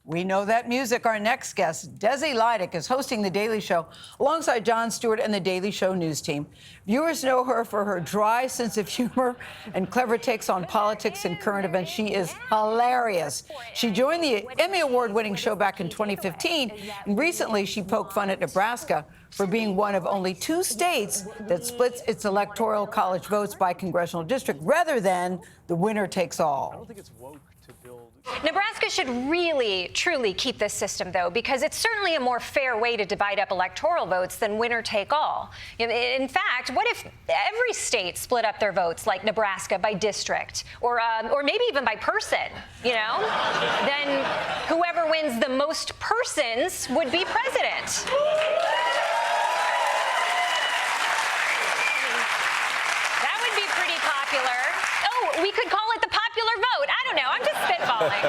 We know that music. Our next guest, Desi Lydic, is hosting The Daily Show alongside Jon Stewart and The Daily Show news team. Viewers know her for her dry sense of humor and clever takes on politics and current events. She is hilarious. She joined the Emmy Award-winning show back in 2015, and recently she poked fun at Nebraska for being one of only 2 states that splits its electoral college votes by congressional district rather than the winner takes all. I don't think it's woke to build. Nebraska should really, truly keep this system, though, because it's certainly a more fair way to divide up electoral votes than winner take all. In fact, what if every state split up their votes like Nebraska by district or maybe even by person, you know? Then whoever wins the most persons would be president. That would be pretty popular. Oh, we could call it the popular vote. I don't know. I'm just spitballing.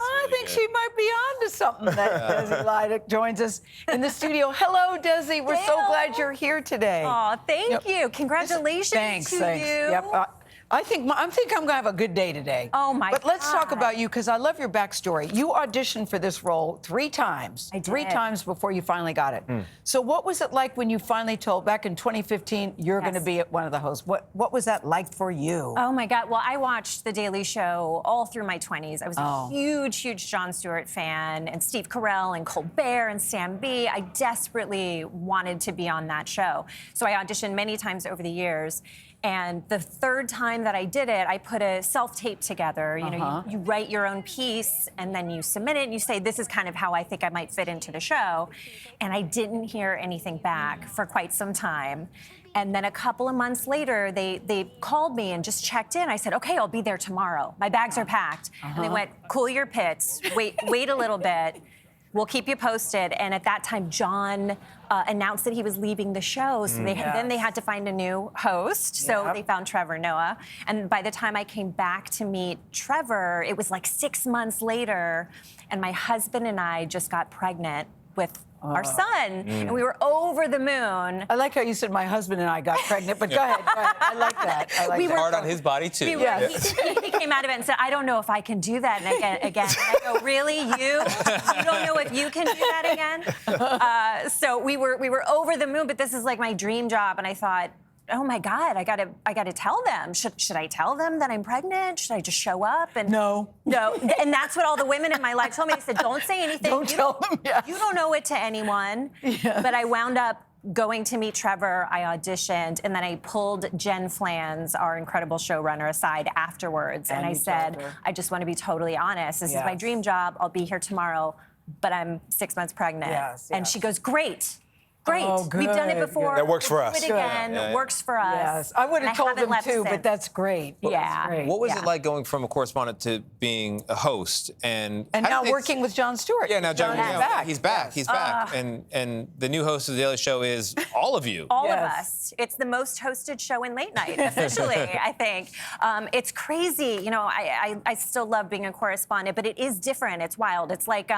I think she might be on to something. That Desi Lydic joins us in the studio. Hello, Desi. We're so glad you're here today. Oh, thank you. Congratulations thanks. you. Yep. I think I'm going to have a good day today. Oh, my But let's talk God. about you, because I love your backstory. You auditioned for this role 3 times. I did. 3 times before you finally got it. So what was it like when you finally told, back in 2015, you're going to be one of the hosts? What was that like for you? Oh, my God. Well, I watched The Daily Show all through my 20s. I was a huge Jon Stewart fan, and Steve Carell and Colbert and Sam B. I desperately wanted to be on that show. So I auditioned many times over the years. And the 3rd time that I did it, I put a self-tape together. You know, you write your own piece, and then you submit it, and you say, this is kind of how I think I might fit into the show. And I didn't hear anything back for quite some time. And then a couple of months later, they called me and just checked in. I said, okay, I'll be there tomorrow. My bags are packed. And they went, cool your pits, wait a little bit. We'll keep you posted. And at that time, John announced that he was leaving the show. So then they had to find a new host. So they found Trevor Noah. And by the time I came back to meet Trevor, it was like 6 months later. And my husband and I just got pregnant with our son. And we were over the moon. I like how you said my husband and I got pregnant, but go ahead. I like that. I like We that. were Hard on his body, too. He came out of it and said, I don't know if I can do that again. And I go, really? You don't know if you can do that again? So we were over the moon, but this is like my dream job. And I thought, oh my God, I gotta tell them. Should I tell them that I'm pregnant? Should I just show up? And No. And that's what all the women in my life told me. They said, don't say anything. Don't tell them, yes. You don't know it to anyone. Yes. But I wound up going to meet Trevor. I auditioned, and then I pulled Jen Flans, our incredible showrunner, aside afterwards. And I said, I just want to be totally honest. This is my dream job. I'll be here tomorrow, but I'm 6 months pregnant. And she goes, great. Great. Oh, We've done it good, before. good. That works for us. Do it again. Works for us. Yes, I would have told them too, but that's great. Yeah. That's great. What was it like going from a correspondent to being a host? And now working with Jon Stewart. Yeah, now Jon is back. He's back. He's back. And the new host of The Daily Show is all of you. All of us. It's the most hosted show in late night, officially, I think. It's crazy. You know, I still love being a correspondent, but it is different. It's wild. It's like,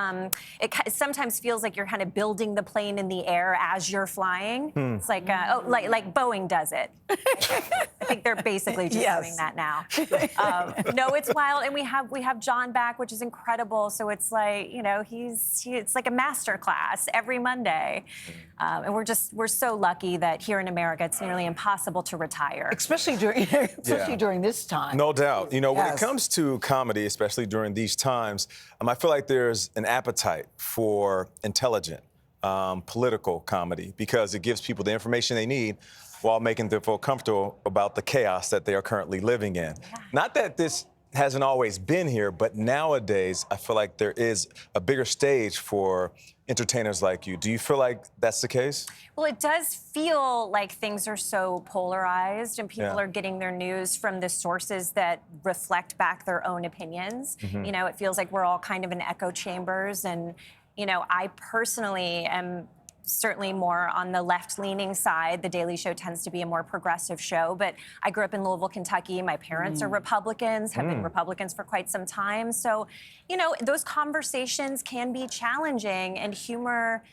it sometimes feels like you're kind of building the plane in the air as you're flying. It's like, like Boeing does it. I think they're basically just doing that now. No, it's wild, and we have John back, which is incredible. So it's like, you know, it's like a master class every Monday, and we're so lucky that here in America it's nearly impossible to retire, Especially during this time. No doubt. You know, when it comes to comedy, especially during these times, I feel like there's an appetite for intelligent, political comedy, because it gives people the information they need while making them feel comfortable about the chaos that they are currently living in. Not that this hasn't always been here, but nowadays I feel like there is a bigger stage for entertainers like you. Do you feel like that's the case? Well, it does feel like things are so polarized, and people are getting their news from the sources that reflect back their own opinions. You know, it feels like we're all kind of in echo chambers, and you know, I personally am certainly more on the left-leaning side. The Daily Show tends to be a more progressive show, but I grew up in Louisville, Kentucky. My parents are Republicans, have been Republicans for quite some time. So, you know, those conversations can be challenging, and humor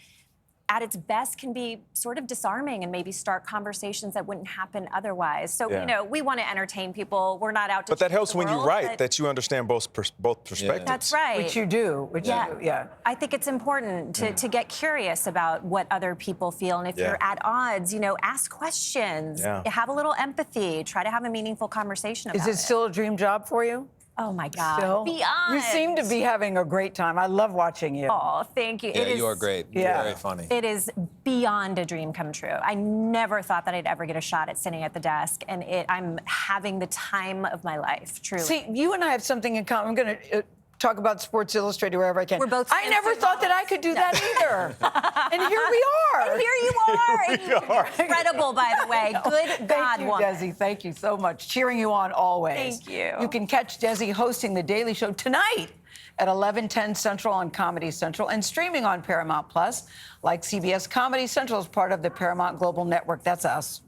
at its best can be sort of disarming and maybe start conversations that wouldn't happen otherwise. So, Yeah. you know, we want to entertain people. We're not out to But that change helps the when you world, write but- that you understand both perspectives. That's right. Which you do. Which you do. Yeah. I think it's important to get curious about what other people feel. And if Yeah. you're at odds, you know, ask questions, Yeah. have a little empathy, try to have a meaningful conversation about Is it still a dream job for you? Oh my God. Still? Beyond. You seem to be having a great time. I love watching you. Oh, thank you. Yeah, It is, you are great. Yeah. Very funny. It is beyond a dream come true. I never thought that I'd ever get a shot at sitting at the desk, and I'm having the time of my life, truly. See, you and I have something in common. I'm going to talk about Sports Illustrated wherever I can. We're both I never fancy thought that I could do that either. And here we are. And here you are. And you look incredible, by the way. Good God, Thank you, woman. Desi. Thank you so much. Cheering you on always. Thank you. You can catch Desi hosting The Daily Show tonight at 11:10 Central on Comedy Central and streaming on Paramount Plus. Like CBS, Comedy Central is part of the Paramount Global Network. That's us.